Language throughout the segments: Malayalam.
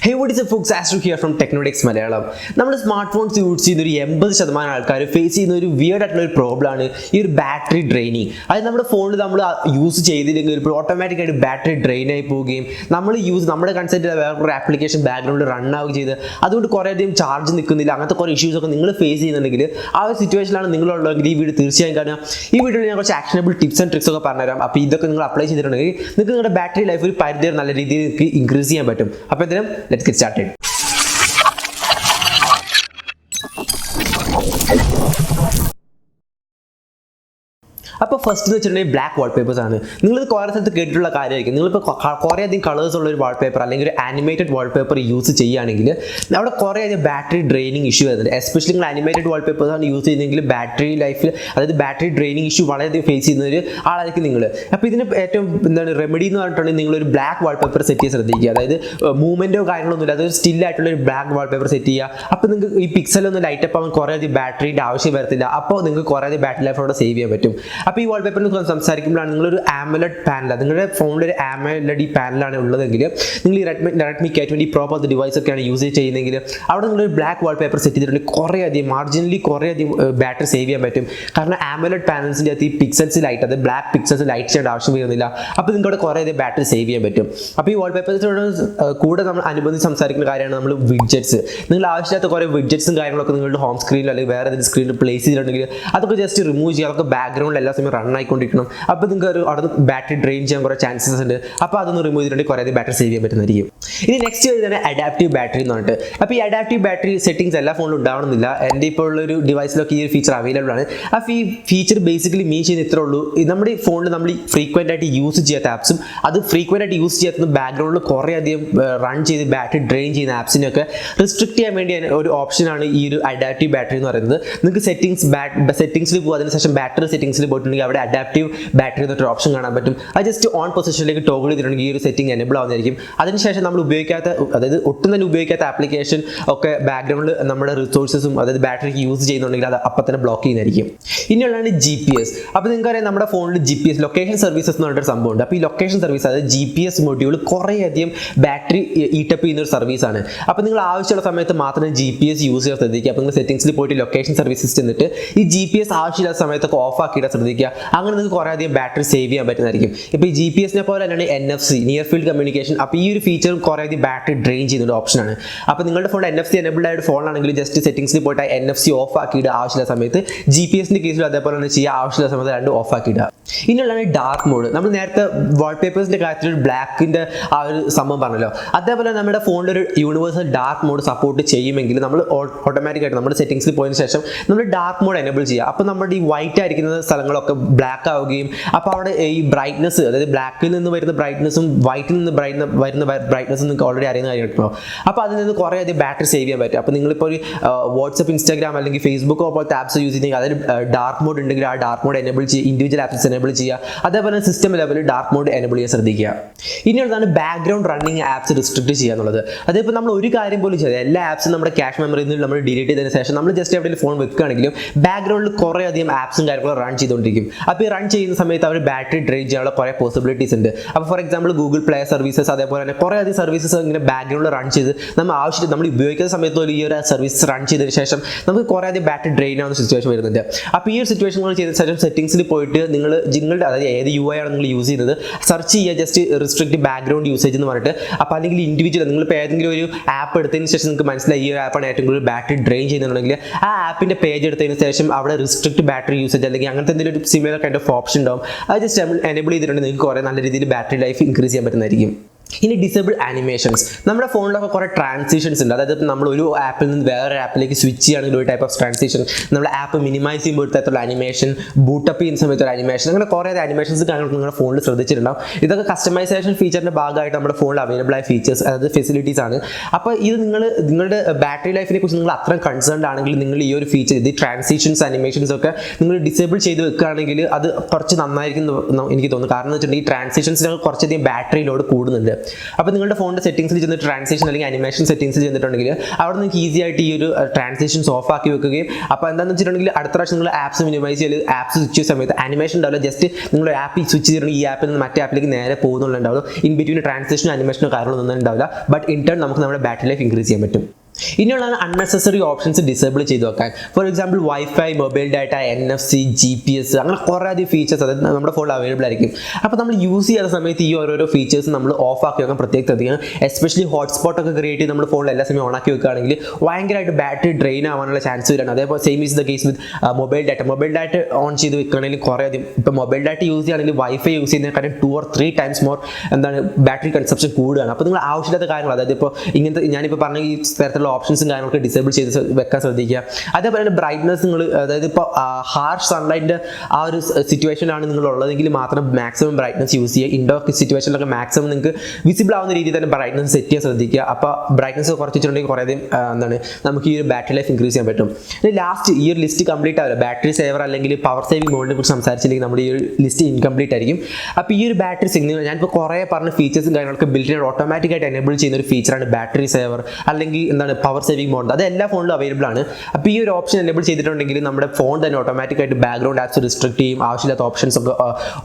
Hey, what is up, folks? Astro here from Technodex Malayalam. നമ്മൾ സ്മാർട്ട് ഫോൺസ് യൂസ് ചെയ്യുന്ന ഒരു 80% ആൾക്കാർ ഫേസ് ചെയ്യുന്ന ഒരു വിയർഡ് ആയിട്ടുള്ള ഒരു പ്രോബ്ലമാണ് ഈ ഒരു ബാറ്ററി ഡ്രെയിനിങ്. അതായത് നമ്മുടെ ഫോണിൽ നമ്മൾ യൂസ് ചെയ്തില്ലെങ്കിൽ ഇപ്പോൾ ഓട്ടോമാറ്റിക്കായിട്ട് ബാറ്ററി ഡ്രെയിൻ ആയി പോവുകയും നമ്മുടെ കൺസെപ്റ്റ് വേറൊരു ആപ്ലിക്കേഷൻ ബാക്ക്ഗ്രൗണ്ടിൽ റൺ ആവുകയും ചെയ്ത് അതുകൊണ്ട് കുറേയധികം ചാർജ് നിൽക്കുന്നില്ല. അങ്ങനത്തെ കുറേ ഇഷ്യൂസ് ഒക്കെ നിങ്ങൾ ഫേസ് ചെയ്യുന്നുണ്ടെങ്കിൽ ആ ഒരു സിറ്റുവേഷനിലാണ് നിങ്ങളുള്ളതെങ്കിൽ ഈ വീഡിയോ തീർച്ചയായും കാണുക. ഈ വീഡിയോയിൽ ഞാൻ കുറച്ച് ആക്ഷനബിൾ ടിപ്സ് ആൻഡ് ട്രിക്സ് ഒക്കെ പറഞ്ഞുതരാം. അപ്പോൾ ഇതൊക്കെ നിങ്ങൾ അപ്ലൈ ചെയ്തിട്ടുണ്ടെങ്കിൽ നിങ്ങൾക്ക് നിങ്ങളുടെ ബാറ്ററി ലൈഫ് ഒരു പരിധി നല്ല രീതിയിൽ ഇൻക്രീസ് ചെയ്യാൻ പറ്റും. അപ്പോൾ ഇതിനും let's get started. അപ്പോൾ ഫസ്റ്റ് എന്ന് വെച്ചിട്ടുണ്ടെങ്കിൽ ബ്ലാക്ക് വാൾപേപ്പേഴ്സ് ആണ്. നിങ്ങളിത് കുറേ സ്ഥലത്ത് കേട്ടിട്ടുള്ള കാര്യമായിരിക്കും. നിങ്ങളിപ്പോൾ കുറേയധികം കളേഴ്സ് ഉള്ള ഒരു വാൾപേപ്പർ അല്ലെങ്കിൽ ഒരു ആനിമേറ്റഡ് വാൾപേപ്പർ യൂസ് ചെയ്യുകയാണെങ്കിൽ അവിടെ കുറേയധികം ബാറ്ററി ഡ്രെയിനിങ് ഇഷ്യൂ വരുന്നുണ്ട്. എസ്പെഷ്യലി നിങ്ങൾ ആനിമേറ്റഡ് വാൾപേപ്പേഴ്സ് ആണ് യൂസ് ചെയ്യുന്നതെങ്കിൽ ബാറ്ററി ലൈഫിൽ അതായത് ബാറ്ററി ഡ്രെയിനിങ് ഇഷ്യൂ വളരെയധികം ഫേസ് ചെയ്യുന്ന ഒരു ആളായിരിക്കും നിങ്ങൾ. അപ്പോൾ ഇതിന് ഏറ്റവും റെമഡി എന്ന് പറഞ്ഞിട്ടുണ്ടെങ്കിൽ നിങ്ങളൊരു ബ്ലാക്ക് വാൾപേപ്പർ സെറ്റ് ചെയ്യാൻ ശ്രദ്ധിക്കുക. അതായത് മൂവ്മെൻറ്റോ കാര്യങ്ങളൊന്നുമില്ല, അതൊരു സ്റ്റില്ലായിട്ടുള്ള ഒരു ബ്ലാക്ക് വാൾപേപ്പർ സെറ്റ് ചെയ്യുക. അപ്പോൾ നിങ്ങൾക്ക് ഈ പിക്സലൊന്നും ലൈറ്റപ്പ് ആവാൻ കുറേയധികം ബാറ്ററിൻ്റെ ആവശ്യം വരത്തില്ല. അപ്പോൾ നിങ്ങൾക്ക് കുറേയധികം ബാറ്ററി ലൈഫ് അവിടെ സേവ് ചെയ്യാൻ പറ്റും. അപ്പോൾ ഈ വാൾപേപ്പറിനെ കുറിച്ച് സംസാരിക്കുമ്പോഴാണ് നിങ്ങളൊരു ആമലഡ് പാനൽ, നിങ്ങളുടെ ഫോണിൽ ഒരു ആമലഡ് പാനലാണ് ഉള്ളതെങ്കിൽ നിങ്ങൾ ഈ റെഡ്മി K20 Pro പോലത്തെ ഡിവൈസ് ഒക്കെയാണ് യൂസ് ചെയ്യുന്നതെങ്കിൽ അവിടെ നിങ്ങളൊരു ബ്ലാക്ക് വാൾപേപ്പർ സെറ്റ് ചെയ്തിട്ടുണ്ടെങ്കിൽ കുറേയധികം ബാറ്ററി സേവ് ചെയ്യാൻ പറ്റും. കാരണം ആമലഡ് പാനൽസിൻ്റെ അകത്ത് ഈ പിക്സൽസ് ലൈറ്റ്, അത് ബ്ലാക്ക് പിക്സൽസ് ലൈറ്റ് ചെയ്യേണ്ട ആവശ്യം വരുന്നില്ല. അപ്പോൾ നിങ്ങൾക്ക് കുറേയധികം ബാറ്ററി സേവ് ചെയ്യാൻ പറ്റും. അപ്പോൾ ഈ വാൾപേപ്പേഴ്സിനോട് കൂടെ നമ്മൾ അനുബന്ധിച്ച് സംസാരിക്കുന്ന കാര്യമാണ് നമ്മൾ വിഡ്ജറ്റ്സ്. നിങ്ങൾ ആവശ്യമില്ലാത്ത കുറേ വിഡ്ജറ്റ്സും കാര്യങ്ങളൊക്കെ നിങ്ങളുടെ ഹോം സ്ക്രീനിൽ അല്ലെങ്കിൽ വേറെ ഏതെങ്കിലും സ്ക്രീനിൽ പ്ലേസ് ചെയ്തിട്ടുണ്ടെങ്കിൽ അതൊക്കെ ജസ്റ്റ് റിമൂവ് ചെയ്യുക. അതൊക്കെ ബാക്ക്ഗ്രൗണ്ടിൽ എല്ലാ സമയം റൺ ആയിക്കൊണ്ടിരിക്കണം. അപ്പോൾ നിങ്ങൾക്ക് അവിടെ ബാറ്ററി ഡ്രെയിൻ ചെയ്യാൻ കുറേ ചാൻസസ് ഉണ്ട്. അപ്പോൾ അതൊന്ന് റിമൂവ് ചെയ്തിട്ടുണ്ടെങ്കിൽ കുറേ ബാറ്ററി സേവ് ചെയ്യാൻ പറ്റുന്നതായിരിക്കും. ഇനി നെക്സ്റ്റ് വരുന്നത് അഡാപ്റ്റീവ് ബാറ്ററി എന്ന് പറഞ്ഞിട്ട്. അപ്പോൾ ഈ അഡാപ്റ്റീവ് ബാറ്ററി സെറ്റിംഗ്സ് എല്ലാ ഫോണിലും ഉണ്ടാവണമെന്നില്ല. എൻ്റെ ഇപ്പോൾ ഉള്ളൊരു ഡിവൈസിലൊക്കെ ഈ ഒരു ഫീച്ചർ അവൈലബിൾ ആണ്. അപ്പോൾ ഈ ഫീച്ചർ ബേസിക്കലി മീൻ ചെയ്യുന്ന ഇത്രേ ഉള്ളൂ. നമ്മുടെ ഈ ഫോണിൽ നമ്മൾ ഫ്രീക്വൻ്റ് ആയിട്ട് യൂസ് ചെയ്യാത്ത ആപ്സും അത് ഫ്രീക്വൻ്റ് ആയിട്ട് യൂസ് ചെയ്യാത്ത ബാക്ക്ഗ്രൗണ്ടിൽ കുറേയധികം റൺ ചെയ്ത് ബാറ്ററി ഡ്രെയിൻ ചെയ്യുന്ന ആപ്സിനൊക്കെ റിസ്ട്രിക്ട് ചെയ്യാൻ വേണ്ടി ഒരു ഓപ്ഷനാണ് ഈ ഒരു അഡാപ്റ്റീവ് ബാറ്ററി എന്ന് പറയുന്നത്. നിങ്ങൾക്ക് സെറ്റിംഗ്സിൽ പോകുക, അതിനുശേഷം ബാറ്ററി സെറ്റിംഗ്സിൽ പോയിട്ടുണ്ടെങ്കിൽ അവിടെ അഡാപ്റ്റീവ് ബാറ്ററി എന്നൊരു ഓപ്ഷൻ കാണാൻ പറ്റും. അത് ജസ്റ്റ് ഓൺ പൊസിഷനിലേക്ക് ടോഗിൾ ചെയ്തിട്ടുണ്ടെങ്കിൽ ഈ ഒരു സെറ്റിംഗ് എനേബിൾ ആവുന്നതായിരിക്കും. അതിനുശേഷം നമ്മൾ അതായത് ഒട്ടും തന്നെ ഉപയോഗിക്കാത്ത ആപ്ലിക്കേഷൻ ഒക്കെ ബാക്ക്ഗ്രൗണ്ടിൽ നമ്മുടെ റിസോഴ്സസും അതായത് ബാറ്ററിക്ക് യൂസ് ചെയ്യുന്നുണ്ടെങ്കിൽ അത് അപ്പം തന്നെ ബ്ലോക്ക് ചെയ്യുന്നതായിരിക്കും. ഇനിയുള്ളതാണ് GPS. അപ്പോൾ നിങ്ങൾക്കറിയാം നമ്മുടെ ഫോണിൽ GPS ലൊക്കേഷൻ സർവീസസ് എന്ന് പറഞ്ഞൊരു സംഭവമുണ്ട്. അപ്പോൾ ഈ ലൊക്കേഷൻ സർവീസ് അതായത് GPS മൊഡ്യൂൾ കുറേയധികം ബാറ്ററി ഈറ്റപ്പ് ചെയ്യുന്ന ഒരു സർവീസാണ്. അപ്പോൾ നിങ്ങൾ ആവശ്യമുള്ള സമയത്ത് മാത്രമേ GPS യൂസ് ചെയ്യാൻ ശ്രദ്ധിക്കുക. അപ്പോൾ നിങ്ങൾ സെറ്റിംഗ്സിൽ പോയിട്ട് ലൊക്കേഷൻ സർവീസസ് ചെന്നിട്ട് ഈ GPS ആവശ്യമില്ലാത്ത സമയത്തൊക്കെ ഓഫ് ആക്കിയിടാൻ ശ്രദ്ധിക്കുക. അങ്ങനെ നിങ്ങൾക്ക് കുറേയധികം ബാറ്ററി സേവ് ചെയ്യാൻ പറ്റുന്നതായിരിക്കും. ഇപ്പോൾ ഈ GPS-നെ പോലെ തന്നെയാണ് NFC നിയർ ഫീൽഡ് കമ്മ്യൂണിക്കേഷൻ. അപ്പോൾ ഈ ഒരു ഫീച്ചറും കുറേയധികം ബാറ്ററി ഡ്രെയിൻ ചെയ്യുന്ന ഓപ്ഷനാണ്. അപ്പോൾ നിങ്ങളുടെ ഫോൺ NFC എനേബിൾഡ് ആയിട്ട് ഫോണാണെങ്കിൽ ജസ്റ്റ് സെറ്റിംഗ്സിൽ പോയിട്ട് NFC ഓഫ് ആക്കിയിടുക ആവശ്യമുള്ള സമയത്ത്. GPS-ന്റെ കേസിൽ അതേപോലെ തന്നെ ചെയ്യുക, ആവശ്യമുള്ള സമയത്ത് രണ്ടും ഓഫ് ആക്കിയിടുക. ഇനിയുള്ളതാണ് ഡാർക്ക് മോഡ്. നമ്മൾ നേരത്തെ വാൾപേപ്പേഴ്സിൻ്റെ കാര്യത്തിൽ ഒരു ബ്ലാക്കിൻ്റെ ആ ഒരു സംഭവം പറഞ്ഞല്ലോ, അതേപോലെ നമ്മുടെ ഫോണിൽ ഒരു യൂണിവേഴ്സൽ ഡാർക്ക് മോഡ് സപ്പോർട്ട് ചെയ്യുമെങ്കിൽ നമ്മൾ ഓട്ടോമാറ്റിക്കായിട്ട് നമ്മുടെ സെറ്റിംഗ്സിൽ പോയതിനു ശേഷം നമ്മൾ ഡാർക്ക് മോഡ് എനേബിൾ ചെയ്യുക. അപ്പോൾ നമ്മുടെ ഈ വൈറ്റ് ആയിരിക്കുന്ന സ്ഥലങ്ങളൊക്കെ ബ്ലാക്ക് ആവുകയും അപ്പോൾ അവിടെ ഈ ബ്രൈറ്റ്നസ്, അതായത് ബ്ലാക്കിൽ നിന്ന് വരുന്ന ബ്രൈറ്റ്നസും വൈറ്റിൽ നിന്ന് വരുന്ന ബ്രൈറ്റ്നസും നിങ്ങൾക്ക് ഓൾറെഡി അറിയുന്ന കാര്യമാണല്ലോ. അപ്പോൾ അതിൽ നിന്ന് കുറേയധികം ബാറ്ററി സേവ് ചെയ്യാൻ പറ്റും. അപ്പോൾ നിങ്ങളിപ്പോൾ ഒരു വാട്സപ്പ്, ഇൻസ്റ്റാഗ്രാം അല്ലെങ്കിൽ ഫേസ്ബുക്കോ പോലത്തെ ആപ്സ് യൂസ് ചെയ്യുന്നെങ്കിൽ അതിൽ ഡാർക്ക് മോഡ് ഉണ്ടെങ്കിൽ ആ ഡാർക്ക് മോഡ് എനേബിൾ ചെയ്യുക, ഇൻഡിവിജ്വൽ ആപ്സ് എനേബിൾ ചെയ്യുക. അതേപോലെ സിസ്റ്റം ലെവലിൽ ഡാർക്ക് മോഡ് എനേബിൾ ചെയ്യാൻ ശ്രദ്ധിക്കുക. ഇനിയുള്ളതാണ് ബാക്ക്ഗ്രൗണ്ട് റണ്ണിങ് ആപ്സ് റിസ്ട്രിക്ട് ചെയ്യുക എന്നുള്ളത്. അതിപ്പോൾ നമ്മൾ ഒരു കാര്യം പോലും ചെയ്ത് എല്ലാ ആപ്സും നമ്മുടെ ക്യാഷ് മെമ്മറിയിൽ നിന്ന് നമ്മൾ ഡിലീറ്റ് ചെയ്തതിന് ശേഷം നമ്മൾ ജസ്റ്റ് എവിടെയെങ്കിലും ഫോൺ വെക്കുകയാണെങ്കിലും ബാക്ക്ഗ്രൗണ്ടിൽ കുറേയധികം ആപ്സും കാര്യങ്ങളും റൺ ചെയ്തുകൊണ്ടിരിക്കും. അപ്പോൾ ഈ റൺ ചെയ്യുന്ന സമയത്ത് അവർ ബാറ്ററി ഡ്രെയിൻ ചെയ്യാനുള്ള കുറേ പോസിബിലിറ്റീസ് ഉണ്ട്. അപ്പോൾ for example Google play services, അതേപോലെ തന്നെ കുറേയധികം സർവീസസ് ഇങ്ങനെ ബാക്ക്ഗ്രൗണ്ടിൽ റൺ ചെയ്ത് നമ്മൾ ഉപയോഗിക്കുന്ന സമയത്ത് ഈ ഒരു സർവീസ് റൺ ചെയ്തതിന് ശേഷം നമുക്ക് കുറേയധികം ബാറ്ററി ഡ്രെയിൻ ആവുന്ന സിറ്റുവേഷൻ വരുന്നുണ്ട്. അപ്പോൾ ഈ ഒരു സിറ്റുവേഷൻ ചെയ്തതിന് ശേഷം സെറ്റിംഗ്സിൽ പോയിട്ട് നിങ്ങളുടെ അതായത് ഏത് UI ആണ് നിങ്ങൾ യൂസ് ചെയ്യുന്നത് സെർച്ച് ചെയ്യുക, ജസ്റ്റ് റിസ്ട്രിക്ട് ബാക്ക്ഗ്രൗണ്ട് യൂസേജ് എന്ന് പറഞ്ഞിട്ട്. അപ്പോൾ അല്ലെങ്കിൽ ഇൻഡിവിജ്വൽ നിങ്ങളിപ്പോൾ ഏതെങ്കിലും ഒരു ആപ്പ് എടുത്തതിന് ശേഷം നിങ്ങൾക്ക് മനസ്സിലായി ഈ ആപ്പാണ് ഏറ്റവും കൂടുതൽ ബാറ്ററി ഡ്രെയിൻ ചെയ്യുന്നുണ്ടെങ്കിൽ ആ ആപ്പിൻ്റെ പേജ് എടുത്തതിന് ശേഷം അവിടെ റിസ്ട്രിക്ട് ബാറ്ററി യൂസേജ് അല്ലെങ്കിൽ അങ്ങനത്തെ എന്തെങ്കിലും ഒരു സിമിലർ കൈൻഡ് ഓഫ് ഓപ്ഷൻ ഉണ്ടാവും. അത് ജസ്റ്റ് എനേബിൾ ചെയ്തിട്ടുണ്ടെങ്കിൽ നിങ്ങൾക്ക് കുറേ നല്ല രീതിയിൽ ബാറ്ററി ലൈഫ് ഇൻക്രീസ് ചെയ്യാൻ പറ്റുന്നതായിരിക്കും. ഇനി ഡിസേബിൾ ആനിമേഷൻസ്. നമ്മുടെ ഫോണിലൊക്കെ കുറേ ട്രാൻസിഷൻസ് ഉണ്ട്. അതായത് നമ്മൾ ഒരു ആപ്പിൽ നിന്ന് വേറെ ആപ്പിലേക്ക് സ്വിച്ച് ചെയ്യുകയാണെങ്കിൽ ഒരു ടൈപ്പ് ഓഫ് ട്രാൻസിഷൻ, നമ്മുടെ ആപ്പ് മിനിമൈസ് ചെയ്യുമ്പോൾ ഒരു തരത്തിലുള്ള അനിമേഷൻ, ബൂട്ടപ്പ് ചെയ്യുന്ന സമയത്ത് ഒരു അനിമേഷൻ, അങ്ങനെ കുറേ അനിമേഷൻസ് കാര്യങ്ങൾ നിങ്ങളുടെ ഫോണിൽ ശ്രദ്ധിച്ചിട്ടുണ്ടാവും. ഇതൊക്കെ കസ്റ്റമൈസേഷൻ ഫീച്ചറിൻ്റെ ഭാഗമായിട്ട് നമ്മുടെ ഫോണിൽ അവൈലബിൾ ആയ ഫീച്ചേഴ്സ്, അതായത് ഫെസിലിറ്റീസ് ആണ്. അപ്പോൾ ഇത് നിങ്ങളുടെ ബാറ്ററി ലൈഫിനെ കുറിച്ച് നിങ്ങൾ അത്രയും കൺസേൺഡ് ആണെങ്കിൽ നിങ്ങൾ ഈ ഒരു ഫീച്ചർ, ഇത് ട്രാൻസിഷൻസ് അനിമേഷൻസ് ഒക്കെ നിങ്ങൾ ഡിസേബിൾ ചെയ്ത് വെക്കുകയാണെങ്കിൽ അത് കുറച്ച് നന്നായിരിക്കും എനിക്ക് തോന്നുന്നു. കാരണം എന്ന് വെച്ചിട്ടുണ്ടെങ്കിൽ ഈ ട്രാൻസിഷൻസിനൊക്കെ കുറച്ചധികം ബാറ്ററി ലോഡ് കൂടുന്നുണ്ട്. അപ്പോൾ നിങ്ങളുടെ ഫോണിൻ്റെ സെറ്റിംഗ്സിൽ ചെന്ന് ട്രാൻസിഷൻ അല്ലെങ്കിൽ അനിമേഷൻ സെറ്റിംഗ്സിൽ ചെന്നിട്ടുണ്ടെങ്കിൽ അവിടെ നിങ്ങൾക്ക് ഈസി ആയിട്ട് ഈ ഒരു ട്രാൻസിഷൻസ് ഓഫ് ആക്കി വെക്കുകയും അപ്പോൾ എന്താണെന്ന് വെച്ചിട്ടുണ്ടെങ്കിൽ അടുത്ത പ്രാവശ്യം നിങ്ങൾ ആപ്സ് മിനിമൈസ് ചെയ്ത് ആപ്സ് സ്വിച്ച് ചെയ്യുന്ന സമയത്ത് അനിമേഷൻ ഉണ്ടാവില്ല, ജസ്റ്റ് നിങ്ങൾ ആപ്പ് സ്വിച്ച് ചെയ്തിട്ടുണ്ടെങ്കിൽ ഈ ആപ്പിൽ നിന്ന് മറ്റേ ആപ്പിലേക്ക് നേരെ പോകുന്നുണ്ടാവും. ഇൻ ബിറ്റ്വീൻ ട്രാൻസിഷനോ അനിമേഷനോ കാര്യങ്ങളൊന്നും ഉണ്ടാവില്ല. ബട്ട് ഇൻ ടേൺ നമുക്ക് നമ്മുടെ ബാറ്ററി ലൈഫ് ഇൻക്രീസ് ചെയ്യാൻ പറ്റും. ഇനിയുള്ളതാണ് അൺനെസസറി ഓപ്ഷൻസ് ഡിസേബിൾ ചെയ്ത് വെക്കാൻ. For example wifi, mobile data, NFC, GPS, അങ്ങനെ കുറേ അധികം ഫീച്ചേഴ്സ് അതായത് നമ്മുടെ ഫോണിൽ അവൈലബിൾ ആയിരിക്കും. അപ്പോൾ നമ്മൾ യൂസ് ചെയ്യുന്ന സമയത്ത് ഈ ഓരോരോ ഫീച്ചേഴ്സ് നമ്മൾ ഓഫ് ആക്കി വെക്കാൻ പ്രത്യേകം ശ്രദ്ധിക്കണം. എസ്പെഷ്യലി ഹോട്ട്സ്പോട്ട് ഒക്കെ ക്രിയേറ്റ് ചെയ്ത് നമ്മൾ ഫോണിൽ എല്ലാ സമയം ഓൺ ആക്കി വെക്കുകയാണെങ്കിൽ ഭയങ്കരമായിട്ട് ബാറ്ററി ഡ്രെയിൻ ആവാനുള്ള ചാൻസ് വരികയാണ്. അതേപോലെ same is the case with mobile data on ചെയ്ത് വെക്കുകയാണെങ്കിൽ കുറേ അധികം ഇപ്പോൾ മൊബൈൽ ഡാറ്റ യൂസ് ചെയ്യുകയാണെങ്കിൽ വൈഫൈ യൂസ് ചെയ്യുന്നതിനെക്കാളും 2 or 3 times more battery consumption കൂടുകയാണ്. അപ്പോൾ നിങ്ങൾ ആവശ്യമില്ലാത്ത കാര്യങ്ങൾ അതായത് ഇപ്പോൾ ഇങ്ങനത്തെ ഞാനിപ്പോൾ പറഞ്ഞ ഈ തരത്തിലുള്ള ഓപ്ഷൻസും കാര്യങ്ങളൊക്കെ ഡിസേബിൾ ചെയ്ത് വെക്കാൻ ശ്രദ്ധിക്കുക. അതേപോലെ തന്നെ ബ്രൈറ്റ്നസ് നിങ്ങൾ അതായത് ഇപ്പോൾ ഹാർഷ് സൺലൈറ്റിൻ്റെ ആ ഒരു സിറ്റുവേഷനിലാണ് നിങ്ങൾ ഉള്ളതെങ്കിൽ മാത്രം മാക്സിമം ബ്രൈറ്റ്നസ് യൂസ് ചെയ്യുക. ഇൻഡോർ സിറ്റുവേഷനിലൊക്കെ മാക്സിമം നിങ്ങൾക്ക് വിസിബിൾ ആവുന്ന രീതിയിൽ തന്നെ ബ്രൈറ്റ്നസ് സെറ്റ് ചെയ്യാൻ ശ്രദ്ധിക്കുക. അപ്പോൾ ബ്രൈറ്റ്നസ് കുറച്ചിട്ടുണ്ടെങ്കിൽ കുറേ അധികം നമുക്ക് ഈ ഒരു ബാറ്ററി ലൈഫ് ഇൻക്രീസ് ചെയ്യാൻ പറ്റും. ലാസ്റ്റ് ഈ ഒരു ലിസ്റ്റ് കംപ്ലീറ്റ് ആവില്ല. ബാറ്ററി സേവർ അല്ലെങ്കിൽ പവർ സേവിംഗ് മോഡിനെ കുറിച്ച് സംസാരിച്ചില്ലെങ്കിൽ നമ്മുടെ ഈ ഒരു ലിസ്റ്റ് ഇൻകംപ്ലീറ്റ് ആയിരിക്കും. അപ്പോൾ ഈ ഒരു ബാറ്ററി സിഗ്നൽ ഞാനിപ്പോൾ കുറേ പറഞ്ഞ ഫീച്ചേഴ്സും കാര്യങ്ങളൊക്കെ ബിൽറ്റ് ഓട്ടോമാറ്റിക്കായിട്ട് എനേബിൾ ചെയ്യുന്ന ഒരു ഫീച്ചറാണ് ബാറ്ററി സേവർ അല്ലെങ്കിൽ പവർ സേവിംഗ് മോഡ്. അത് എല്ലാ ഫോണിലും അവൈലബിൾ ആണ്. അപ്പോൾ ഈ ഒരു ഓപ്ഷൻ എനേബിൾ ചെയ്തിട്ടുണ്ടെങ്കിൽ നമ്മുടെ ഫോൺ തന്നെ ഓട്ടോമാറ്റിക്കായിട്ട് ബാക്ക്ഗ്രൗണ്ട് ആപ്സ് റിസ്ട്രിക്ട് ചെയ്യും, ആവശ്യമില്ലാത്ത ഓപ്ഷൻസ് ഒക്കെ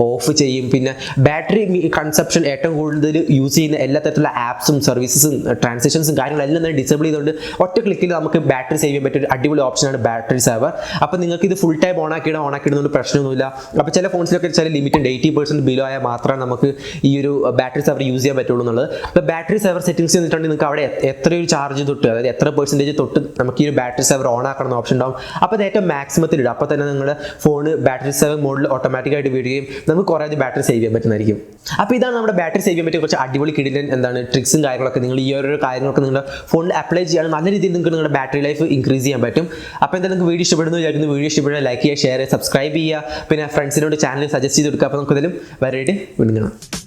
ഓഫ് ചെയ്യും. പിന്നെ ബാറ്ററി കൺസപ്ഷൻ ഏറ്റവും കൂടുതൽ യൂസ് ചെയ്യുന്ന എല്ലാ തരത്തിലുള്ള ആപ്സും സർവീസസും ട്രാൻസാക്ഷൻസും കാര്യങ്ങളെല്ലാം തന്നെ ഡിസേബിൾ ചെയ്തുകൊണ്ട് ഒറ്റ ക്ലിക്കിൽ നമുക്ക് ബാറ്ററി സേവ് ചെയ്യാൻ പറ്റിയ ഒരു അടിപൊളി ഓപ്ഷനാണ് ബാറ്ററി സേവർ. അപ്പോൾ നിങ്ങൾക്ക് ഇത് ഫുൾ ടൈം ഓൺ ആക്കിയിടുന്നതുകൊണ്ട് പ്രശ്നമൊന്നുമില്ല. അപ്പോൾ ചില ഫോൺസിലൊക്കെ ചില ലിമിറ്റ് ഉണ്ട്, 80% ബിലോ ആയാൽ മാത്രമേ നമുക്ക് ഈ ഒരു ബാറ്ററി സേവർ യൂസ് ചെയ്യാൻ പറ്റുള്ളൂ എന്നുള്ളത്. അപ്പോൾ ബാറ്ററി സേവർ സെറ്റിംഗ്സ് ചെയ്തിട്ടുണ്ടെങ്കിൽ നിങ്ങൾക്ക് അവിടെ എത്ര ഒരു ചാർജ് തൊട്ട് അതായത് എത്ര പെർസെൻറ്റേജ് തൊട്ട് നമുക്ക് ഈ ഒരു ബാറ്ററി സേവർ ഓൺ ആക്കണം ഓപ്ഷൻ ഉണ്ടാവും. അപ്പോൾ അത് ഏറ്റവും മാക്സിമത്തിൽ ഇടും. അപ്പോൾ തന്നെ നിങ്ങളുടെ ഫോൺ ബാറ്ററി സേവർ മോഡിൽ ഓട്ടോമാറ്റിക്കായിട്ട് വിടുകയും നമുക്ക് കുറേ അധികം ബാറ്ററി സേവ് ചെയ്യാൻ പറ്റുന്നതായിരിക്കും. അപ്പോൾ ഇതാണ് നമ്മുടെ ബാറ്ററി സേവ് ചെയ്യാൻ പറ്റിയ കുറച്ച് അടിപൊളി കിടിലൻ ട്രിക്സും കാര്യങ്ങളൊക്കെ നിങ്ങൾ ഈ ഓരോ കാര്യങ്ങളൊക്കെ നിങ്ങളുടെ ഫോണിൽ അപ്ലൈ ചെയ്യുകയാണ് നല്ല രീതിയിൽ നിങ്ങൾക്ക് നിങ്ങളുടെ ബാറ്ററി ലൈഫ് ഇൻക്രീസ് ചെയ്യാൻ പറ്റും. അപ്പോൾ എന്തായാലും നിങ്ങൾക്ക് വീഡിയോ ഇഷ്ടപ്പെടുന്നു വിചാരിക്കുന്നു. വീഡിയോ ഇഷ്ടപ്പെടുക ലൈക്ക് ചെയ്യുക, ഷെയർ ചെയ്യുക, സബ്സ്ക്രൈബ് ചെയ്യുക, പിന്നെ ഫ്രണ്ട്സിനോട് ചാനൽ സജസ്റ്റ് ചെയ്ത് കൊടുക്കുക. അപ്പോൾ നമുക്ക് ഇതിലും വരെയായിട്ട് വീണ്ടും കാണാം.